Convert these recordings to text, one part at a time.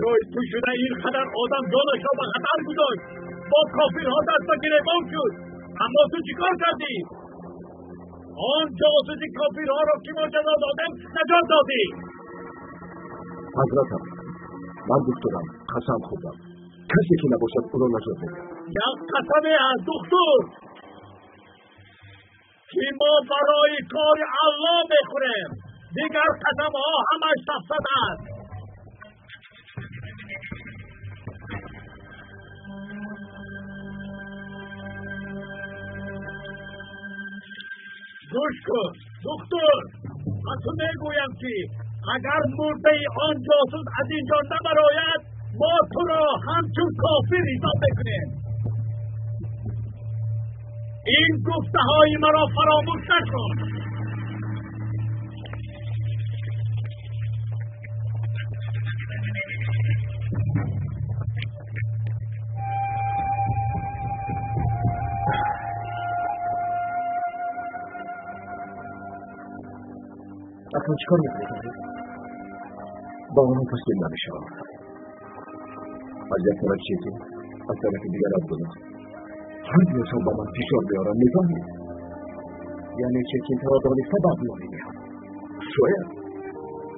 برای تو شده اینقدر آدم جانش را به خطر گذاشت، با کافرها دست به گریبان شد، اما تو چیکار کردی؟ آن جاسوس کافرها را که ما جزا دادیم نجات دادی. حضرتم، من دکترم، قسم خوردم کسی که نباشد او را نجات بدم. یک قسم از دکتر که ما برای کار الله میخوریم، دیگر قسم ها همش تفسد است. گوش کن دکتر، من تو میگویم که اگر مرده آن جاسوس از اینجا نبراید ما تو را همچون کافر حساب میکنیم. این گفته های مرا فراموش نکن. اکنون چیکار میکنید؟ با آنها تسلیم نمیشم. از یک طرف چیزی، از طرف دیگر عبدالله. هر دوشان با من فشار بیارن میفهمید؟ یعنی چیزی تا دانسته بعد نمیدیم. شاید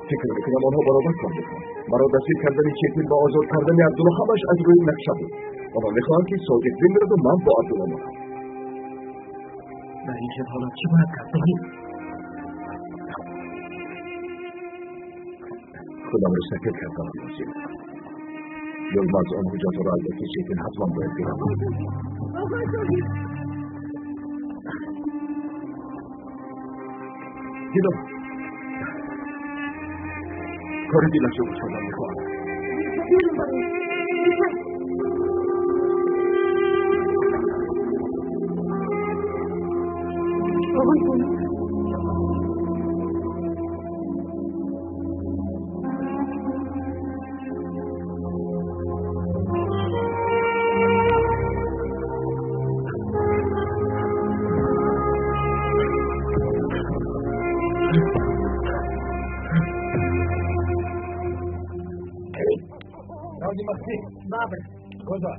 فکر میکنم آنها برابر کار میکنم. مرا دستگیر کردن چیزی با آزاد کردن عبدالله همش از روی نقشه بود. آنها میخواهند که ساجد بمیرد و من با عبدالله مانم. در این شب حالا چی باید کرد؟ خودم رو سکت کردم بیازیم. یلم از آن حجات را البته چیتین حتما باید بیرم. دیدم کار دیلم شو بسادم میخواهم. بابر کجا؟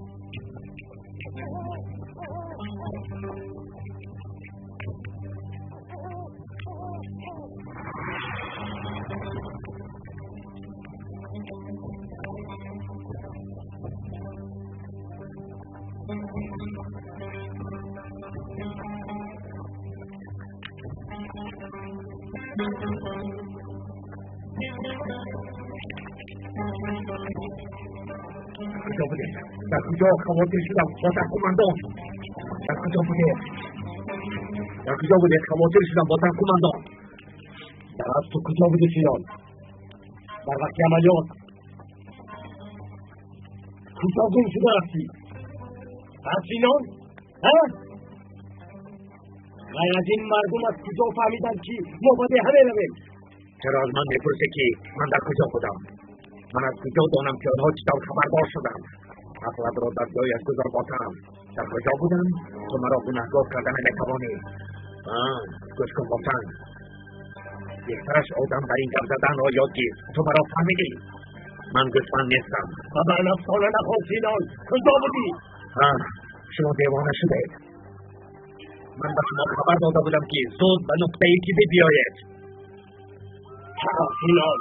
کجا بوده؟ در کجا خواطر شدم با ترکمندان؟ در کجا بوده؟ در کجا بوده خواطر شدم با ترکمندان؟ در از تو کجا بوده سینان؟ در وقتی عملیات کجا گم شده رفتی؟ سینان؟ ها؟ غیر از این مردم از کجا فهمیدن که ما باید همه رویم؟ چرا از من میپرسه که من در کجا بودم؟ من از کجا دانم که آنها چطور خبردار شدم؟ اغلب را در جای از گذار باتم. در کجا بودم؟ تو مرا گناهگار کردن نتوانی. گوش کن باتن. بهترش آدم در این گپ زدن را یاد گیر. تو مرا فهمیدی؟ من گوسفند نیستم. خبر نفسانه نخور سینان. کجا بودی؟ شما دیوانه شدید. من به شما خبر داده بودم که زود به نقطه ای که بیاید. سینان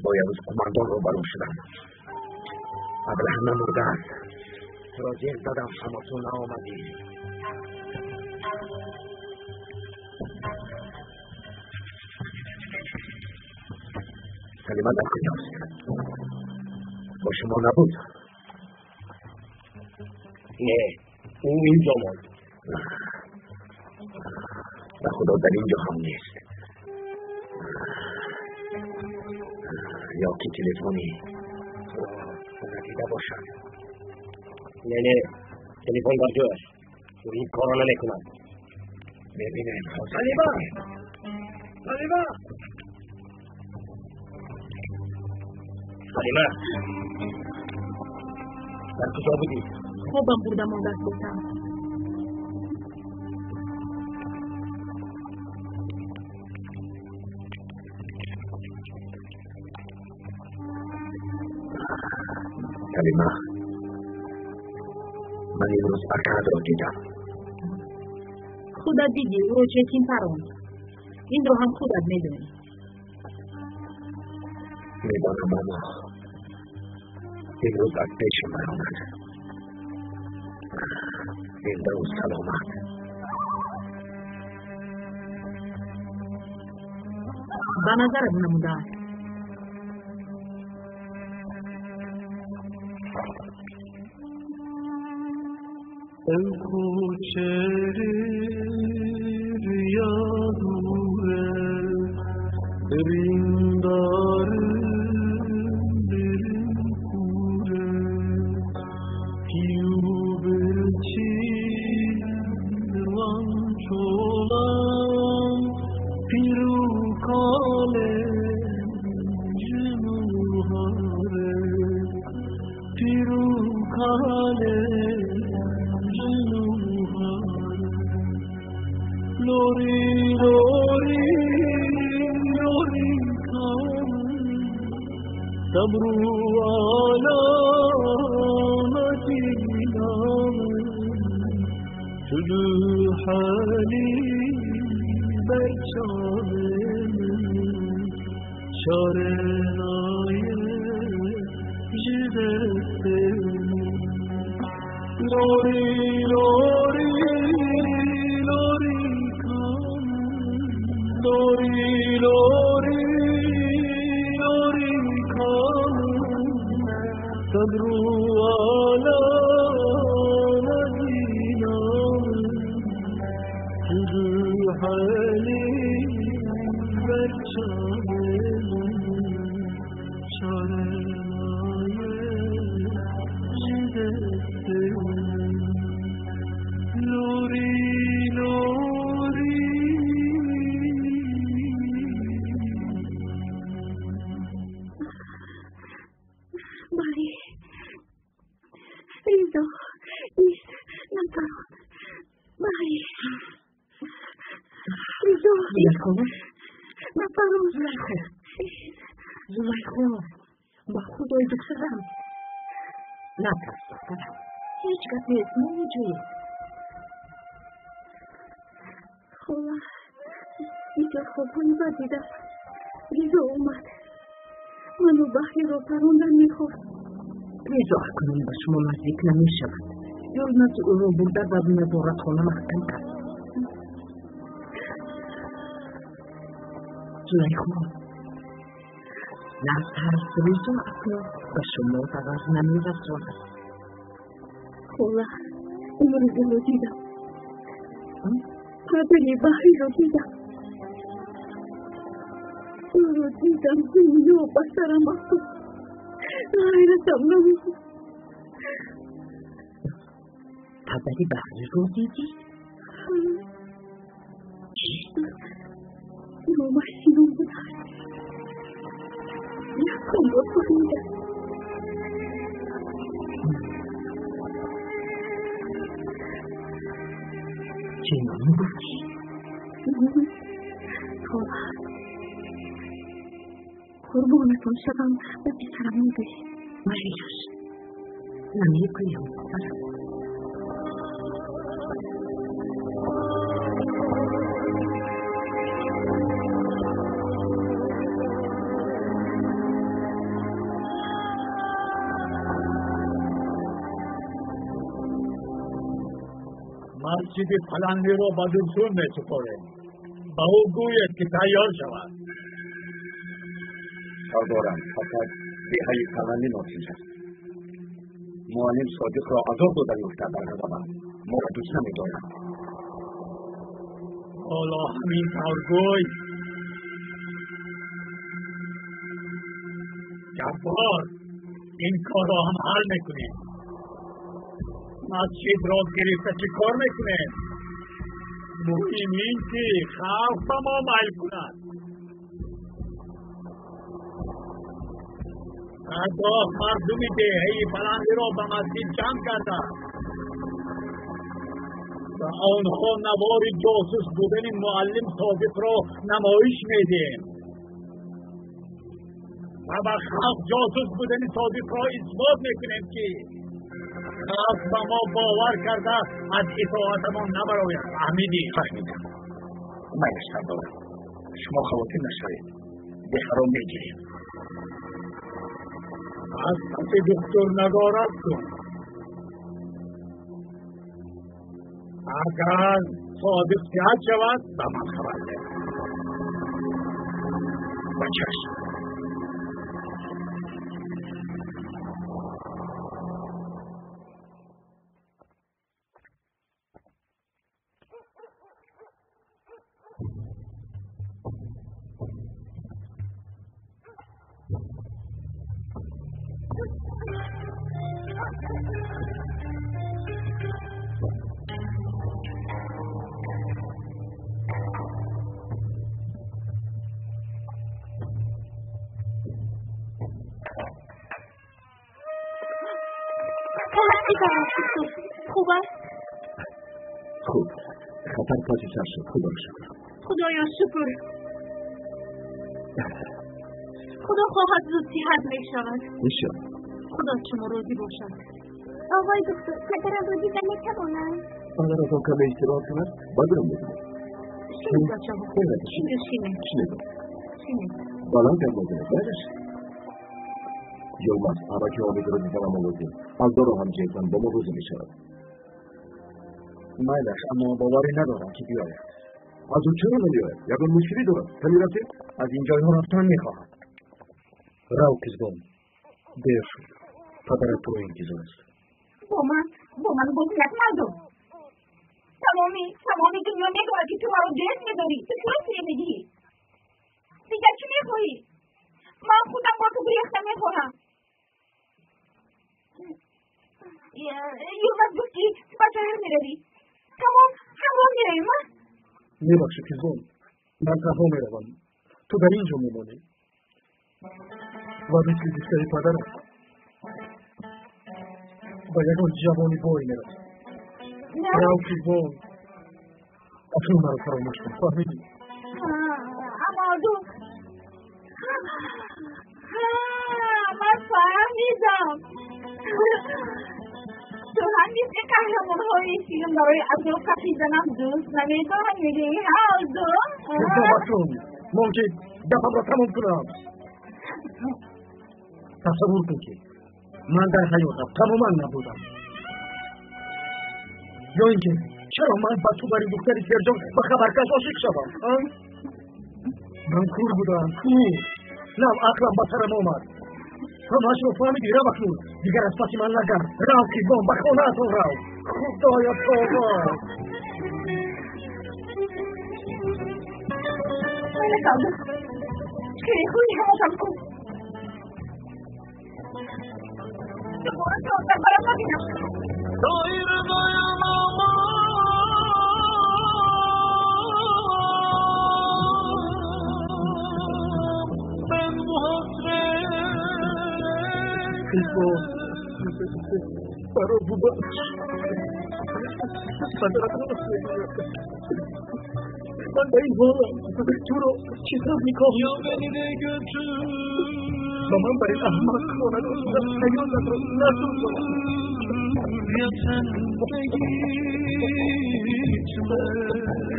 باید از قماندان رو برون شدم. ابله نموده است. چرا زیر دادم شما تو نآمدی؟ سلیمه در کجاست؟ با شما نبود؟ نه، او اینجا ماند. به خدا در اینجا هم نیست. یا که تلفنی ندیده باشد. نه تلفن در جوش. تو این کارا نمیکنم. ببینیم سلیمه در کجا بودی؟ خوابم بودم و دست بودم. حلیمه، من امروز اکرد را دیدم. خودت دیدی او چکین پرون. این رو هم خودت میدونی. میدانم اما امروز از پیش من آمد. زنده و سلامت. به نظرت نموده است. زلیخا با خدای دخترم نترس دخترم هیچ کس نیست نمیجوی خدا دیگر خوابانی با دیدم ریزا اومد منو بخی رو پروندن میخواست ریزا کنیم با شما نزدیک نمیشود یادنات او رو برده و نظارت خانه محکم کرد زلیخا نترس ریزا اکنون به شما تغیر نمیرساند خدا اون ریزا رو دیدم پدری بخی رو دیدم اون رو دیدم دنیا بسرم افتاد غیرتم نمیشد پدری بخی رو دیدی؟ اون محسینم بود یکم رو کنیدم چه نمی بودی؟ قربانتون شدم و بیترم میگوی مریوش نمیگویم دخترم مسجد فلانی رو با دلسون می سپاره با او گوید که تیار شود سردارم فقط دیهای فلانی ناسیج است معلم صادق را عذاب داده یفته برنامه ما را دوست نمی دارم حالا همین کارگوی جبار این کار را هم حل میکنیم مسجد را گرفته چه کار میکنه مهم این که خوف به ما مایل کند هرگاه مردمی دهه فلانی را به مسجد جمع کرده و آنها نوار جاسوس بودن معلم صادق را نمایش میدیم و به خلق جاسوس بودن صادق را اثبات میکنیم که خلق به ما باور کرده از اطاعتمان نبراید. فهمیدم. من سردار، شما خواهید نشوید، به حرام میگیریم. از پس دکتر نگارت کن. اگر صادق صحت شود به من خبر ده. و چشم. خوب است؟ خوب. خطر پاسی سر شد. خدا شکر. خدایا شکر. خدا خواهد زود صحت می شود. انشاءالله. خدا شما راضی باشد. آقای دکتر، پدرم روزی در نتوانند؟ اگر از آن کمی استراحت کند بدرم میدونم. شنید بچه ها. شنید. بالا در بازنه برش. Yılmaz, araki olayı rızıdan olurdu. Aldor o hamciyeten baba bozum işaret. Maylaş, ama bavari ne doğran ki diyor ya. Az uçurum ediyor ya. Yakın müşkili doğran. Tanırası? Az ince yoraftan ne kahat? Rav kızgın. Deyir. Padara tuğun kızınız. Boman bozum yapmadım. Tamami dünya ne kadar ki tuvaru ders mi dori? Tıklas yemedi. Diğer kimi koyi? Ben kudam bakı bıraksam ne koyam? Yılmaz Gürki, bacağım nereli? Tamam nereyim ha? Ne bakşı kızım? Ben kahve merhaban. Tu darince mu mone? Vadisi dişleri padara. Bayagon javoni boy nera. Bravo kızım. Atılmalı sarılmıştım. Fahmedi. Ama o من فهمیدم. تو همیشه قهرمان‌های فیلم برای اطراف خفیدنم دوست نمی‌دارم میگی هالدو؟ ممکن دفعم را تمام کنم. تصور کن که من در حیاتم تماما نبودم. یا اینکه چرا من با تو برای دختری فرجام به خبرکش عاشق شدم؟ من کور بودم. نه عقلم با سرم آمد. همهاش رو فهمیدی رو بکنون دیگر از پاسی من نگم. رو که بام به خونه‌تون رو. خدایا توبه. نکردم. که خوی همشم کن. دوباره تو در برم نبینم. دایر Kızım, para baba. Padara nasıl ediyor? Ben de İlhan'la Turo çiğdem nikah. Ya beni de götür. Babam bari ahmak ona dostlar. Hayırlar nasıl olur? Ya sen de gitme.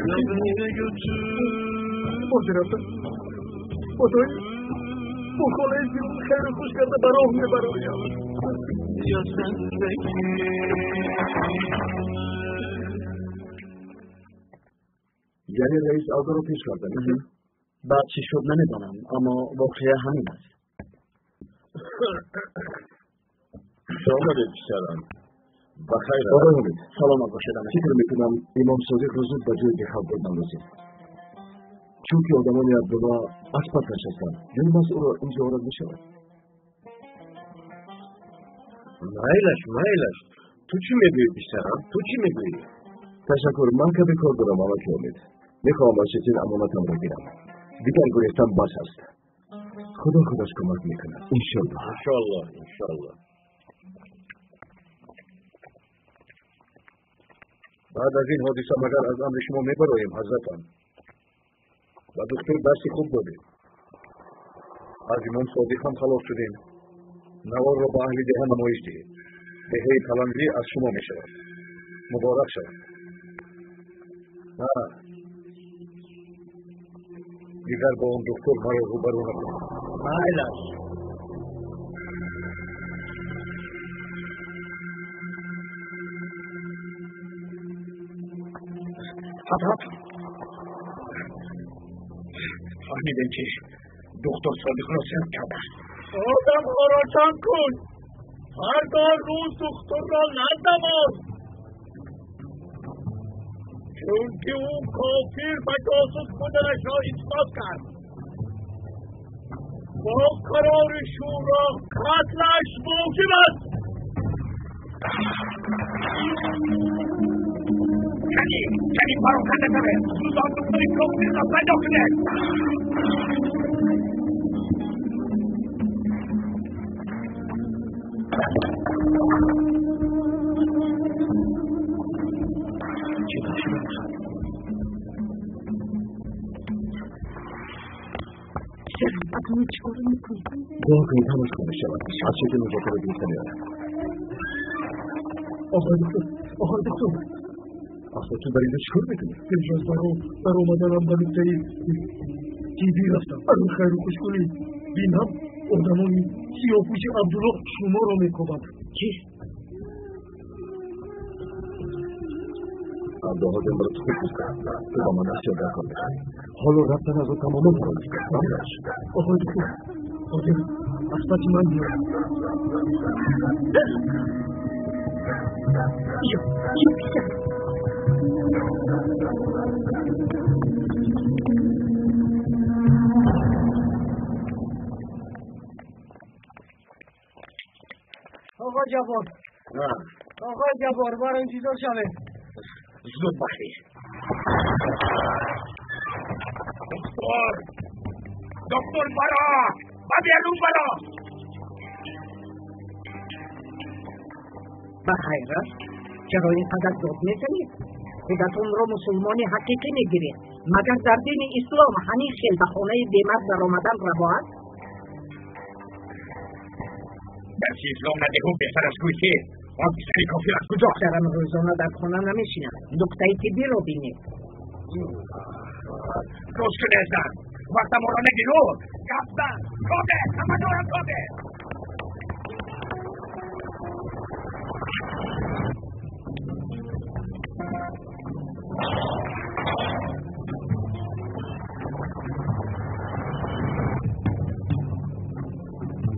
Ya beni de götür. O tarafta. O da bu kolay bir hayır kuş kadar barov ne barov ya. Ya sen de یعنی رئیس آقا رو پیش کردن. بعد چی شد نمیدانم اما واقعه همین است. سلام علیکم سلام. بخیر. آقای حمید سلام آقا شدم. فکر میکنم امام صادق رو زود به جای دخل بردن رسید. چون که آدمانی از بلا اسبت نشستن. یلماز او را اینجا آرد میشود. مایلش. تو چی میگویی بیشترم؟ تو چی میگویی؟ تشکر من که به کار دارم آقا حمید. میخواهم واسطین امانتم را گیرم. دیگر گریختن بس است. خدا خودش کمک میکند. انشالله. بعد از این حادثه مگر از امر شما میبرایم حضرتان. و دکتر درسی خوب بوده. از امام صادق هم خلاص شدیم. نوار را به اهل جهان نمایش دهید. به کلامگی از شما می شود. مبارک شود. دیگر با اون دکتر مرا روبرو نکن. بله. حضرت فهمیدم که دکتر صادق را سرد کرده است. آدم ها را جمع کن. فردا روز دکتر را ننماز، چون که او کافر و جاسوس بودنش را اثبات کرد. با قرار شورا قتلش موجب است. یعنی فراخنده داره سوزان دکتری کافر را پیدا کنه. اکنون چیکار میکنی؟ دعا کنید همش کنه شود. از چه که مذاکره دوست نمیاره. آقای دکتر اصلا تو در اینجا چیکار میکنی؟ امروز بر اومدنم به نکته تیوی رفتم. اگر خیر و خوش کنی بینم آدمای سیاه‌پوش عبدالله شما را میکوبند. چی؟ عبدالله دنبالت خوب بزن. تو با من از چه درکار میخوایی. حالا رفتن از او تماما فراموش کن. آقای دکتر آدم از پس من بیارم. یا بیشتر آقا جبار آقا جبار برای انتظار شده. زود باشی. دکتر برا بیارون برا. بخیر است؟ چرا اینقدر داد میزنید؟ خودتون را مسلمان حقیقی میگیرید. مگر در دین اسلام همین خیل به خانه بیمار در آمدن روا است؟ در اسلام ندهو بهتر از توی که آفیسری کافر از کجا؟ درم روزانه در خانه نمیشینم. دکتر طبی رو بینید. روز که نیستن وقت مرا نگیرو گفتن کابه همه دارم کابه.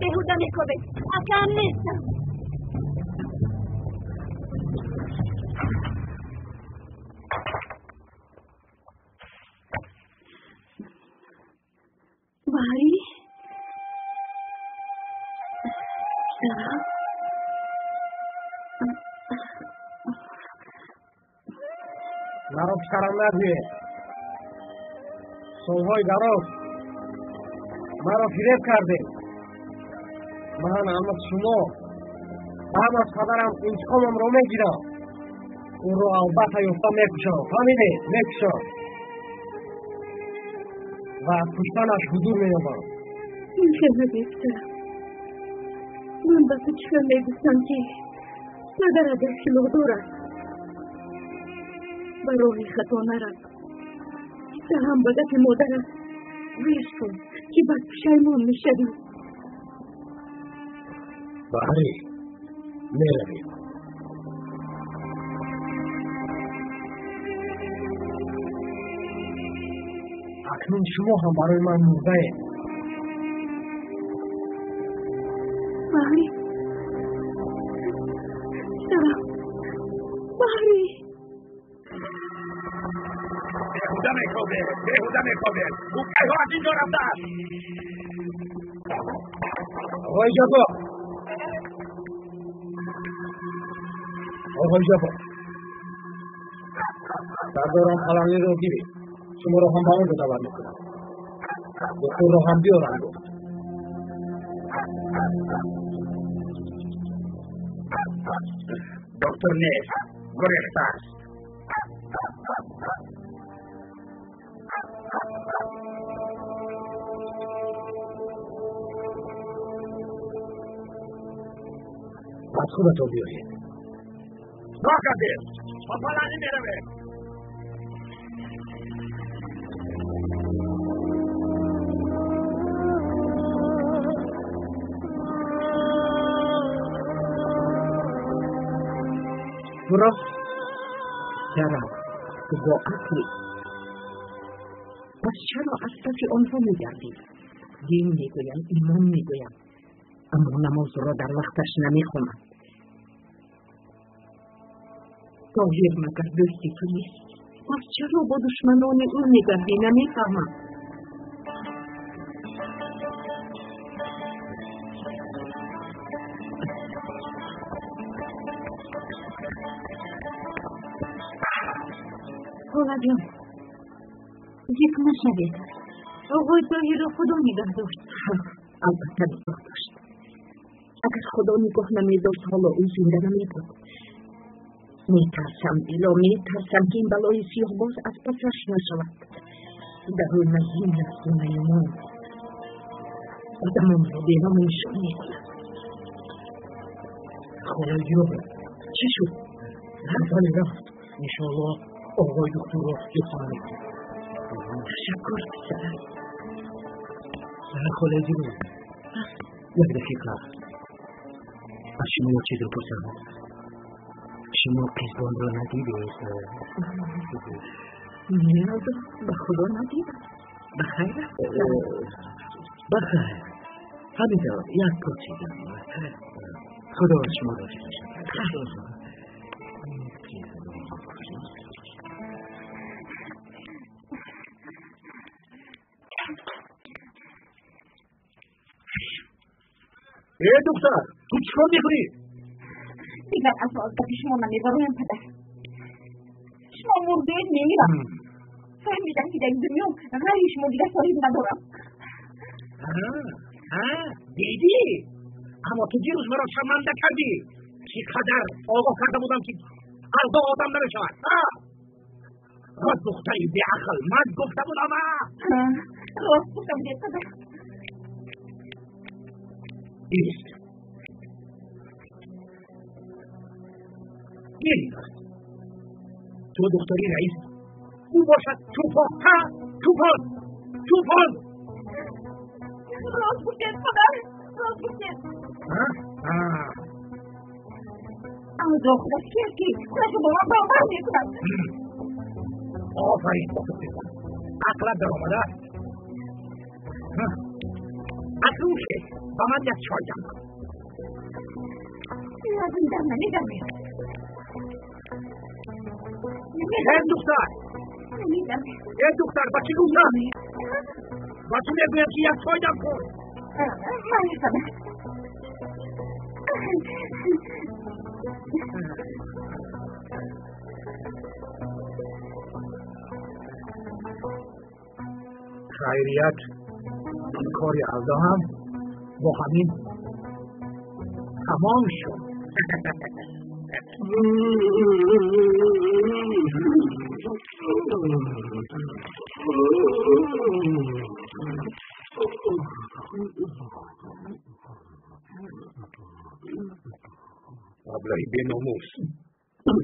بهودا میکوبه اصلا نیستم. باری مرا پسرم ندیه. سالهای دراز مرا فریب کرده. من اما شما بعد از پدرم انتقامم را میگیرم. او را البته یافته میکشم. فهمیده؟ میکشم و کشتنش حضور مییابم. این خیلی بهترم. من به تو چرا میگوستم که مادر در شلوغ دور است. برای خطا نرد. سهم بگت مادر است. ویش کن که بعد پشیمان میشدی. باری میرویم. اکنون شما هم برای من مرده اید. باری سلام باری بهوده میکوبه او که از اینجا رفته است. آقای جبار سردارم فلانی رو گیرید. شما رو هم با اون دعوت میکنم. دکتر رو هم بیارم گفت. دکتر نیست گریخته است. از خودتون بیایید. ناکده با پلانی میروه. برو چرا تو با عقلی پس چرا از طرف آنها میگردی؟ دین میگویم، ایمان میگویم، اما نماز را در وقتش نمیخونم. طاهر مگر دوستی تو نیست؟ پس چرا با دشمنان او میگردی؟ نمیفهمم. خدا جان یک نشوید. آقای طاهر را خدا نگه داشت. البته نگه داشت. اگر خدا نگاه نمیداشت حالا او زنده نمیبود. میترسم که این بلای سیاه باز از پسش نشود. درون نزین نفسونه ما آدمان را بیرام نشان میکنم. خدا جان چه شد؟ حرفانی رفت. انشاءالله آقای دکتر را بخواهد. تشکر پسرم. خدا جان یک دقیقه از شما چیز رو پرسم. شما قیزبان را ندیدید؟ نه به خدا ندیدم. بخیر بخیر همینطور یک پرسیدم. خدا شما را شد. دکتر تو چیکار میکنی؟ دیگر اساس به شما نمیبرویم پدر. شما مردید میمیرم. فهمیدم که در دنیا غیر شما دیگر صاحب ندارم. دیدی؟ اما تو دیروز مرا شرمنده کردی. چقدر آگاه کرده بودم که فردا آدم نمیشود. راست دختری بی عقل من گفته بودم. راست گفتم دید پدر. نیست. نیست. تو دختری رئیس او باشد توپان. توپان راست گفتید پدر. راست گفتید. اما دخترش کرد که خودش با من برابر میکند. آفرین عقلت در آمده. اکنون که با من یک چای جمع کن. لازم در نمیدمید. دختر با چی گفتم؟ با تو میگویم که یک چای جمع کن. من نیستم. خیریت کار الدا هم با همین تمام شد. ابلهی به ناموس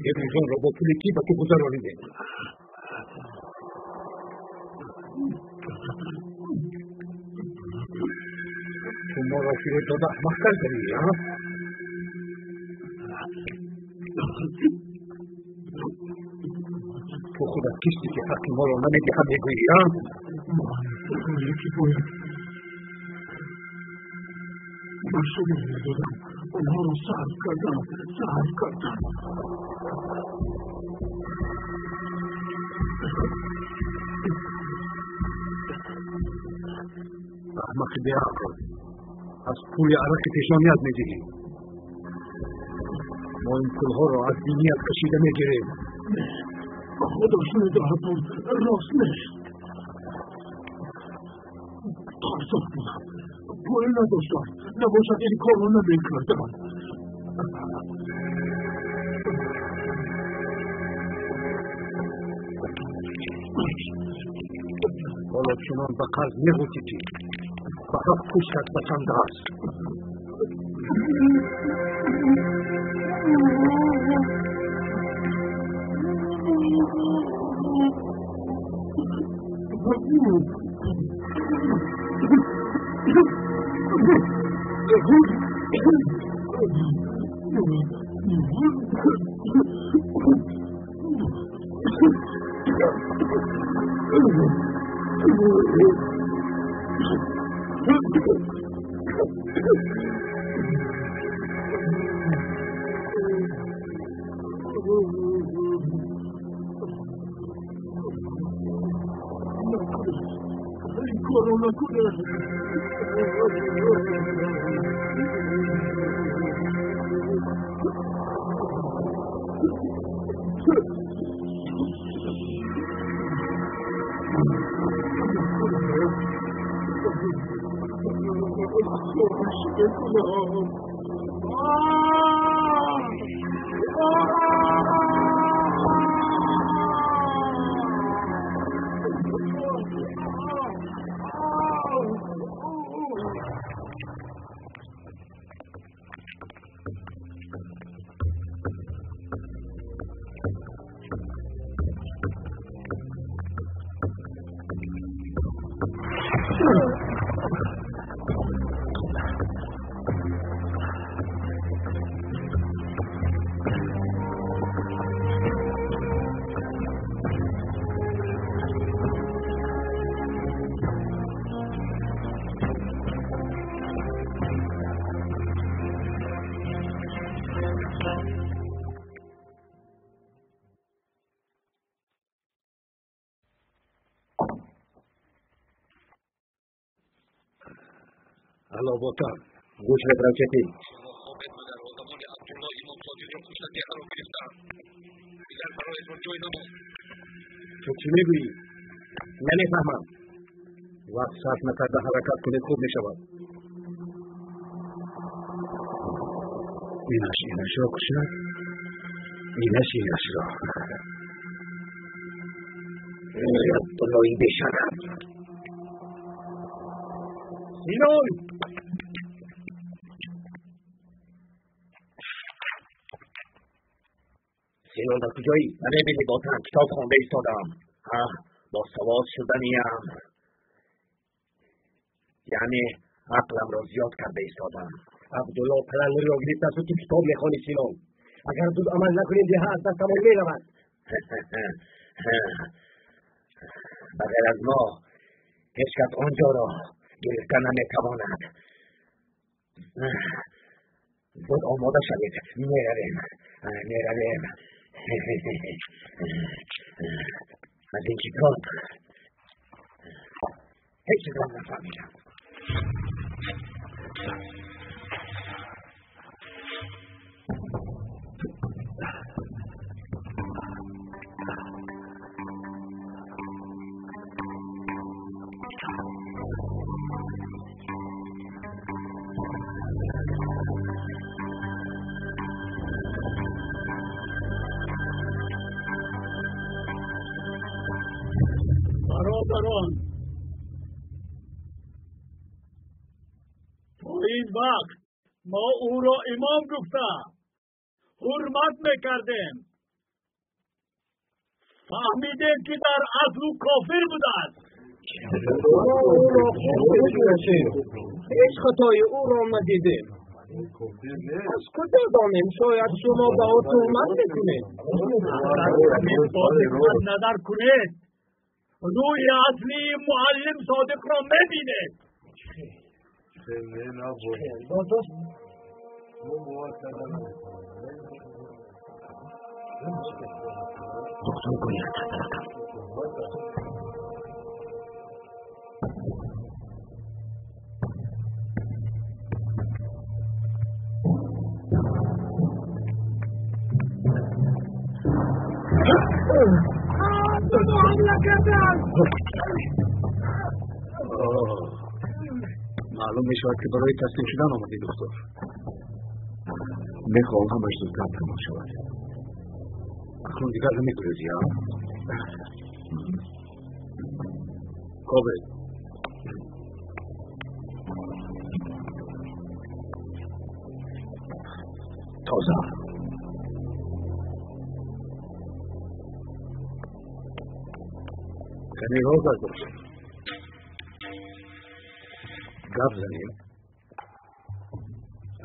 یه روزان را با پول کی به تو گذرانیده. تو ما را فیره داده احمق‌تر کنی ها؟ تو خودت کسی که حق ما را نمیدی هم میگویی ها؟ یکی باید من شده ندارم اونها را صرف کردم. احمق بیعقل از پول عرق پیشانیت میگیری. ما این پولها را از دینیت کشیده میگیریم. خدا شهدهتون راست نیست. ترسان بودم. پول نداشتم. نباشد این کار را نمیکردم. حالا چنان به قرض میگویی که فقط پوستت بسنده است. الو بوتان گوش به راکتی تو چی میگویی؟ نمیفهمم. وقت صرف نکرده حرکت کنید خوب میشود. اینش را کشد، اینش را باید طلایی بشنم. سینون سینون در کجایی؟ نمیبینی باتن کتاب خونده ایستادم. با سواد شدنیم، یعنی عقلم را زیاد کرده ایستادم. عبدالله پلنگری را گرفت از تو کتاب میخوانی سینون. اگر زود عمل نکنیم دیگه از دستمون میرود. بغیر از ما هیچ کس آنجا را گرفتن نمیتواند. زود آماده شوید، میرویم. از این کتاب هیچ چیز را نفهمیدم. برادران، تا این وقت ما او را امام گفته حرمت میکردیم. فهمیدیم که در اصل او کافر بوده است. هیچ خطای او را ندیدیم. از کجا دانیم؟ شاید شما با او تهمت میکنید. نظر کنید، روی اصلی معلم صادق را میبینید. دکتر باید معلوم میشود که برای تسلیم شدن آمدی دکتر. میخواهم همش زودتر تمام شود. اکنون دیگر نمیگریزی ها؟ خوبه. تازه نگاه باشه. گپ زنیم.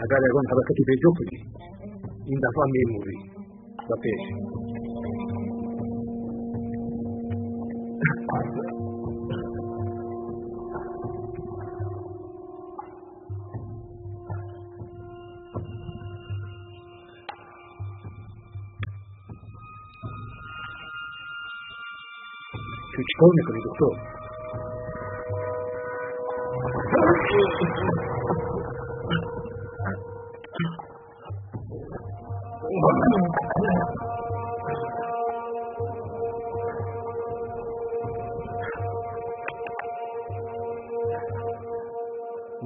اگر یکان حرکتی به جا کنی این دفعه میموری و پیش. تو چیکار میکنی دکتر؟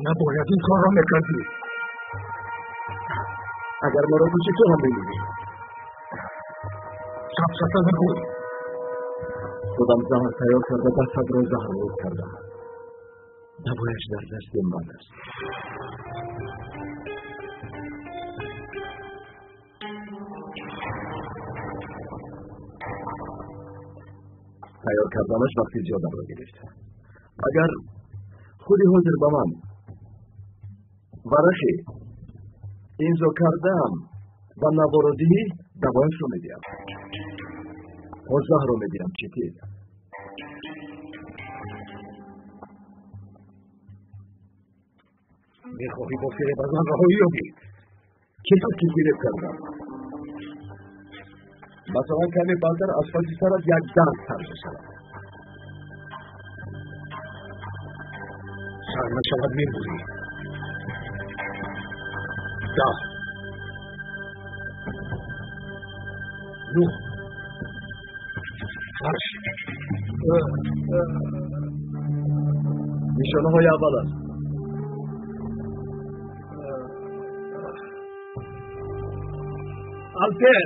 نباید این کار را میکردی. اگر ما را کشی تو هم بمیری. شب شب نگوی. خودم زهر تیار کرده دستت را زهر آلود کردم. نبایش در دست من است. تیار کردنش وقتی زیادم را گرفت. اگر خودی حاضر با من ورقی اینجا کردم و نوارودی دوایش رو میدیم. زهر رو میدیم چیتی. میخواهی با فریب از من رهایی یابی؟ چطور که گیرت کردم؟ مثلا کمی بلتر از فلسی سرت یک درد سر بشود. سر نشود میموری. دا نو فرش نشانه های اول است. آلتر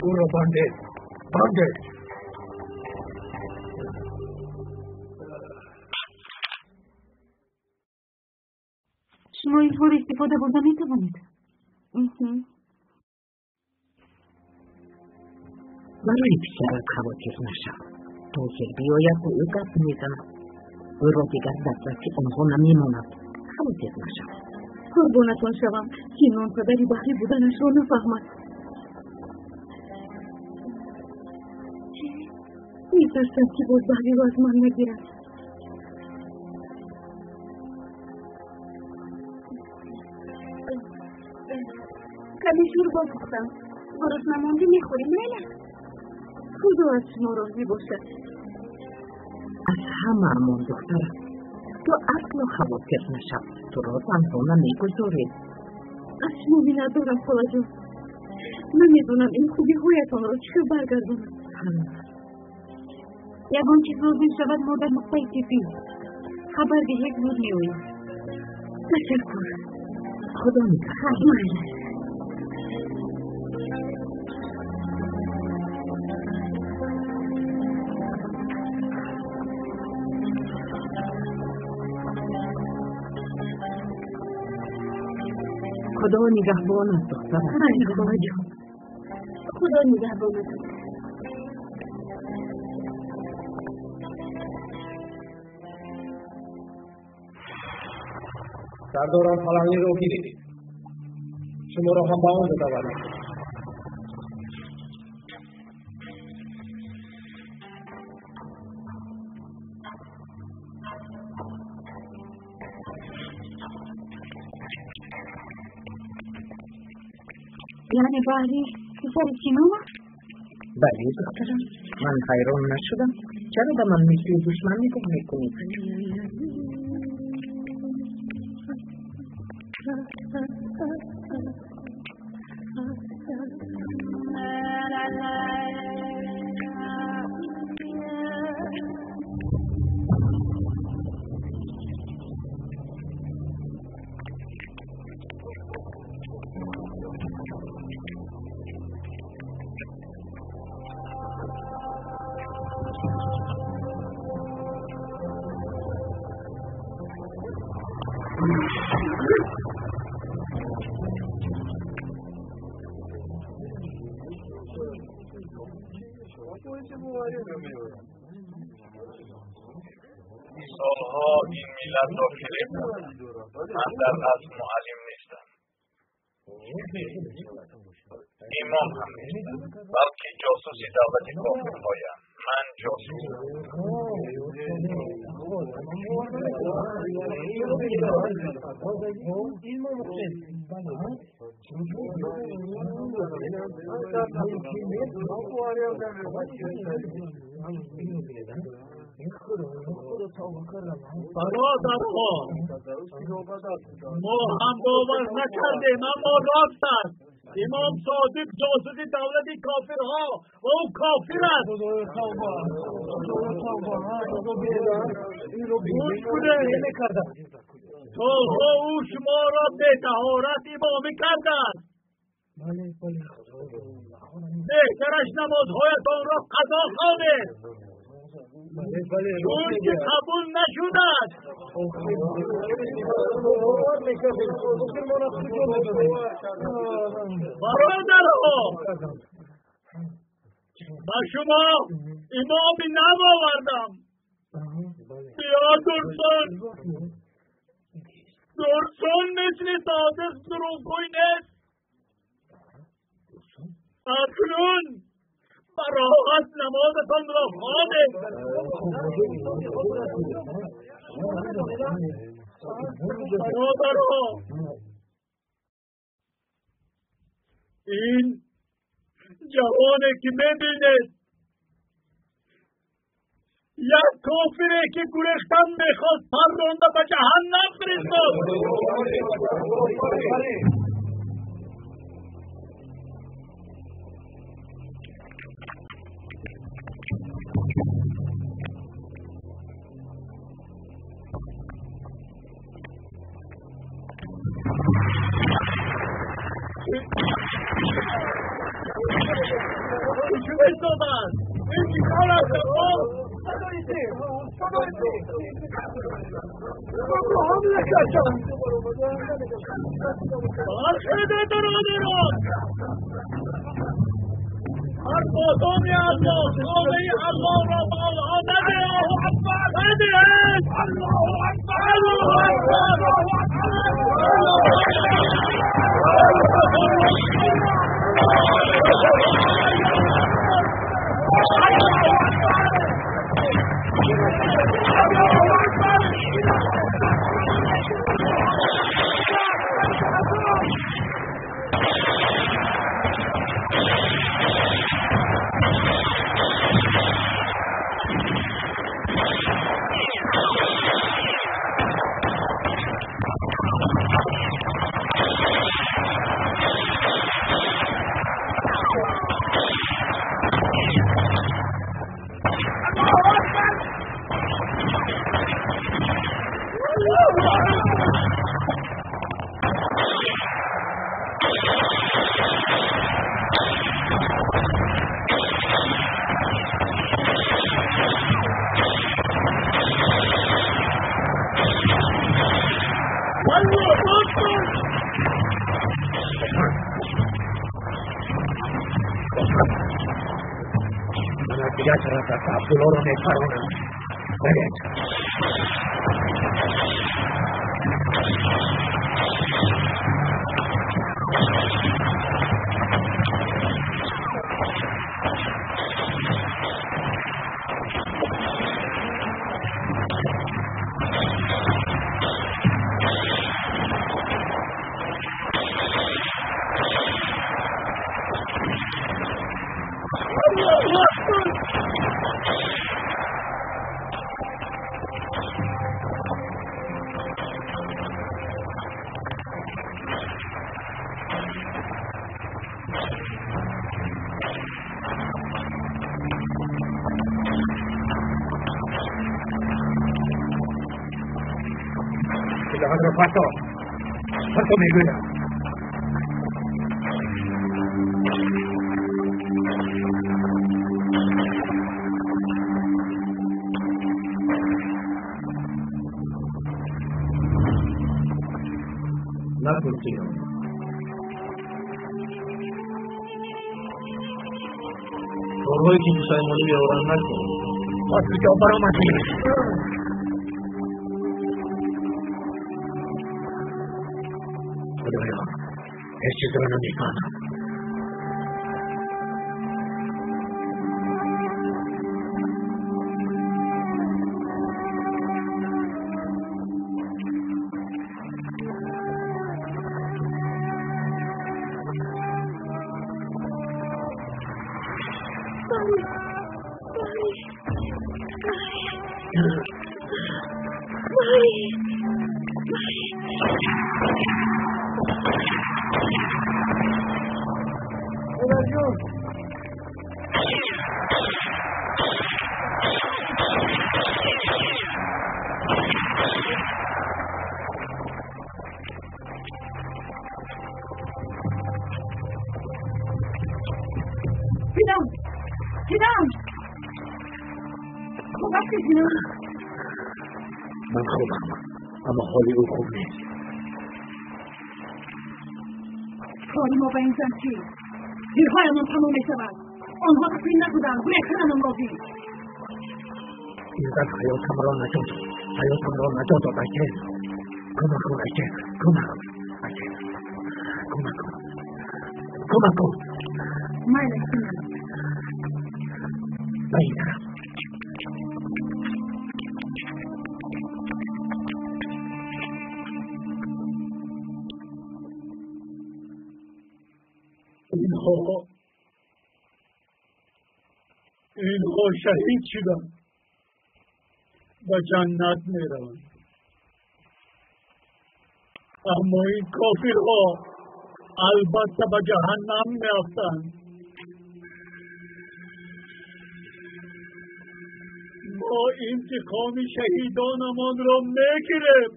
او را بنده شما این طور استفاده بردن میتوانید. برای پسرت خواطر نشم. تا که بیاید با او گپ میزنم. او را دیگر دسترسی آنها نمیماند. خواطر نشم. قربانتان شوم که نان پدری بحری بودنش را نفهمد. میترسم که باز بحری را از من نگیرد. کمی شوربا پختم. برس نمانده میخوریم نیله. خدا از شما راضی باشد. از همه‌مان دخترم. تو اصلا خواطر نشم. تو را تنها نمیگذارید. از شما ندارم خاله جان. نمیدونم این خوبی هایتان را چه برگردونم. یکان چیز لازم شود ما در نقطه تیپی خبر به یک زود میویم. تشکر. خدا می‌خواهد. خدا نگهبانت دخترم. خاله جان. خدا نگهبانت. سرداران فلانی رو گیرید. شما را هم با آن ببرید. یعنی بحری پسر سینما؟ بله دخترم. من حیران نشدم. چرا به من مثل دشمن نگاه میکنید؟ سالها این ملت را فریب دادند. من در اصل معلم نیستم، امام هم نیستم، بلکه جاسوسی دولت کافرهایم. من جاسوس برادرها، ما هم باور نکردیم، اما راست است. امام صادق جاسوس دولت کافرها و او کافر است. گوش کنید، سالها او شما را به طهارت امامی کرده است. بهترش نمازهایتان را قضا خوانید، چون که قبول نشده است. برادرها، با شما امامی نباوردم. بیا درسون مثل صادق دروغگوی نیست. اکنون براحت نمازتان را خوانید. برادرها، این جوانی که میبینید یک کافره که گریختن میخواست پرونده به جهنم فرستاد. هر بادامی الله نامه الله را بالا نده. الله اکبر، الله دیگر طرف است. عبدالله را میپرانم. برید. Fatto میگویم نپرسید. کارهایی که پسرمانی بیاورن نکن. از کجا برآمدی؟ خدایا هیچ چیز را نمیفهمم. من خوبم اما حالی او خوب نیست. کاری ما به این زن چی؟ دیرهایمان تمام میشود. آنها تقریم نبودند. بکنم راضی. این زن حیاتم را نجات داد. حیاتم را نجات داد. اکل کمک کن. اکل کمک کن. من نکنم. به این طرف. اینها شهید شدن و جنت میروند، اما این کافرها البته به جهنم میافتند. ما انتقام شهیدانمان را میگیریم.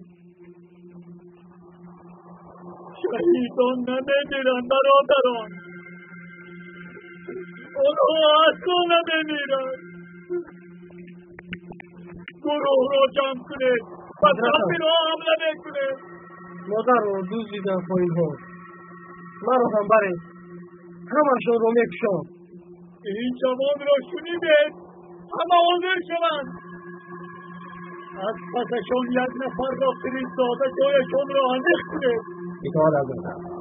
شهیدان نمیمیرند برادران، آنها اصلا نمیمیرند. گروه را جمع کنید و کافر را حمله نکنید. مادر رو دوزیدن پایین ها، من رو هم برید، همشون رو میکشم. این جوان را شنیدید؟ همه حاضر شوند. از پسشان یک نفر را فرستاده جایشان را اندک کنید. اطاعت حضرت.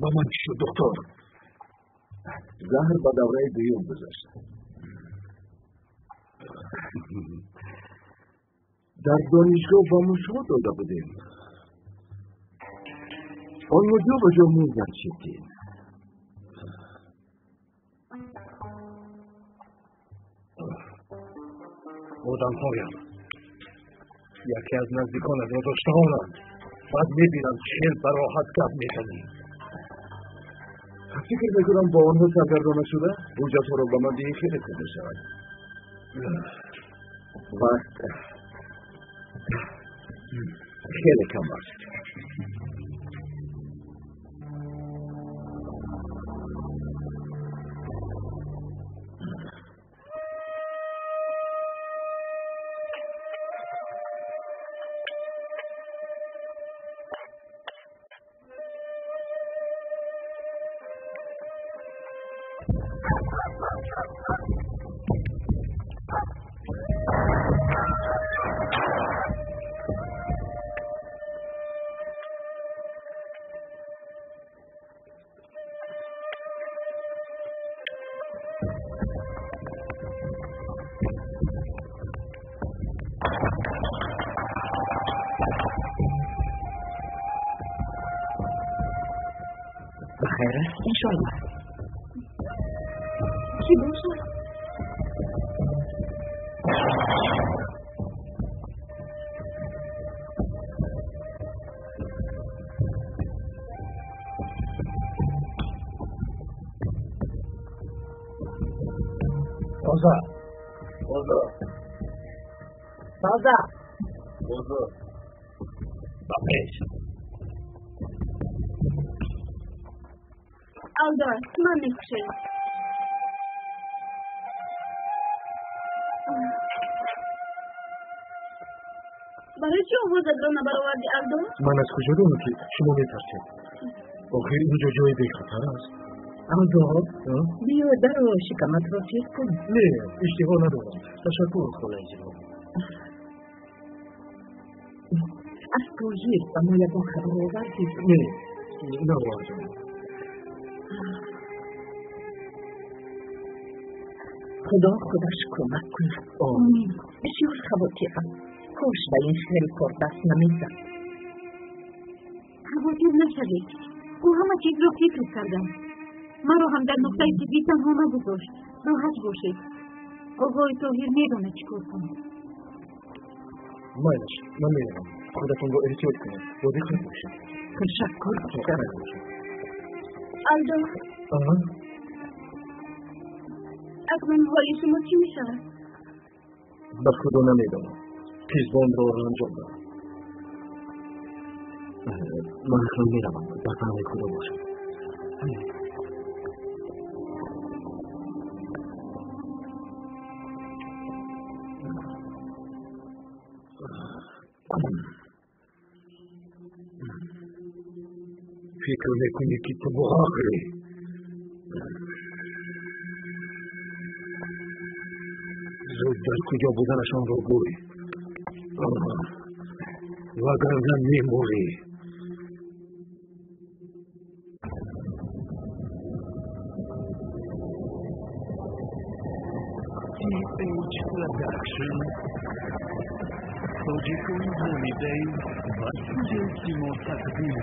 با من چی شد دکتر؟ زهر به دوره دوم گذشت. در دانشگاه با مشاهده داده بودیم. آن موضوع با جا موزن شدیم. بودم پایم یکی از نزدیکان را داشته آنم. بعد میبینم چیل براحت گپ میکنیم. فکر میکنم با آنها سرگردانه شده حجت ها را به من دیگه خیلی خوب میشود. وقت خیلی کم است. بخیر است انشاءالله. چی باشد؟ تازه بزرگ و پیش Aldor, من میخوشم. برای چی آوازت را نبرآوردی الدو؟ من از کجا دونم که شما میترسید؟ آخر اینجا جای بیخطر است. الدو بیا در و شکمت را تیز کن. نه اشتباه ندارم. تشکر خدای جناب. از تو هیچ با ما یکم خبر آوردی؟ نه نوازم. خداش کمک کند. آمین. بسیار خواطرم. کاش به این خیلی کار دست نمیزد. خواطر نشوید. او همه چیز را فکر کردم. مرا هم در نقطه طبی تنها نگذاشت. راحت باشید. آقای طاهر میداند چیکار کنید. مایلش من میروم. خودتون رو احتیاط کنید. با دقت باشید. تشکر پسرم. الدو اکنون حال شما چی میشود؟ به خدا نمیدانم. پیزبان را انجام دارم. من اکنون میروم. در پناه خدا باشم. فکر میکنی که تو بخاخری. زود در کجا بودنشان رو گوی. وگرنه میموری. TH Production Sojikun Holiday و سوژه تقدیم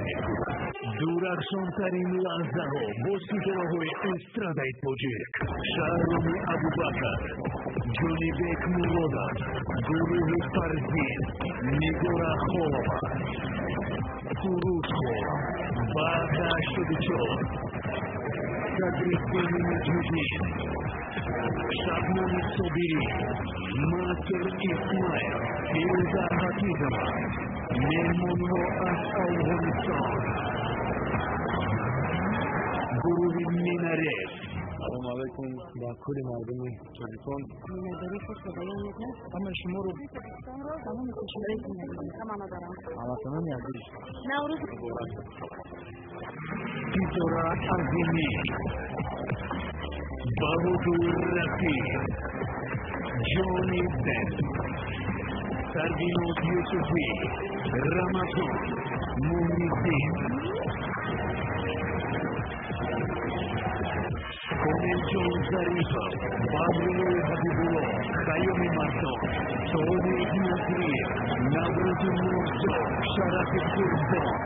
درخشانترین لحظه ها با ستاره‌های استرادای تاجیک شهرام ابوبکر جونی بیک مرادات گروه فرزین نیگورا خوابا سرود خواب برداشت 84 تدریس نجمدین شبنم صبیری ماتر اسماعیل فیروزه حفیظما مهمانها از افغانستان گروه مینارت سلام علیکم با کل مردم تلفن. میناداری که صدای میکنه؟ همه شما رو تمام کشوری که ندارم تمام دارم همتون یادگیری نوروز تیتورا عظیمی بهادور رفیق جانی بن سرگینوز یوسفی رمضان مومیدین کامل جان ظریفه بابلو حبیبالله خیامی مردان تولیق نظری نوروز مرزا شرف قربان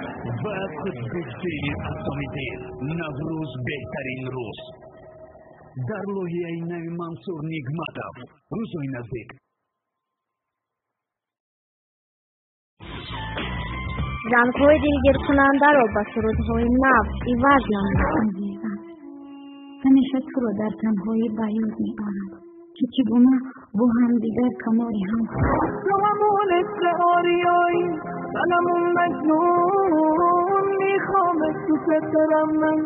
و خودگفته اسامیدین نوروز بهترین روز در لوحیه نوی منصور نیگمتов روزهای نزدیک زنهای دلگیر کننده را با سرودهای نو عوض نمود. همیشه تو را در تنهایی بیاد می‌آورد که چگونه با هم دیگر کناری هم همون استعاریایی منمون مجنون میخوام تو سترم من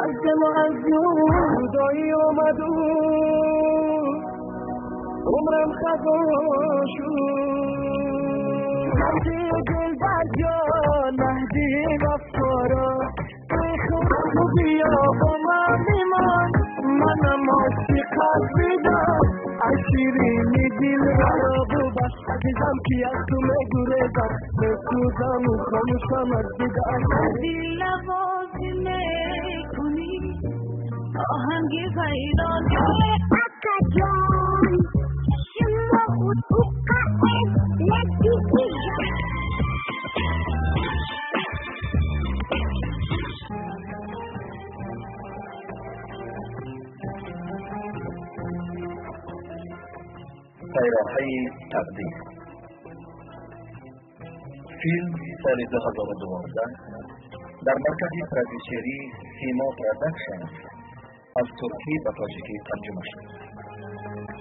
از دم و از جون جدایی آمد و عمرم خدا شد مهدی دل برجان مهدی وفارا تو بیا با من میمان منم عاشقت بیدم از شیرینی دل را ببر عزیزم کی از تو میگریزم بسوزم و خاموشم از دیدن دل نوازی میکنی آهنگی پیدا کنی اکا جان شما خود اقعد لطیفی سیراهای تقدیم فیلم سال 2012 در مرکز پرودیوسری سیما پروداکشن از ترکی به تاجیکی ترجمه شد.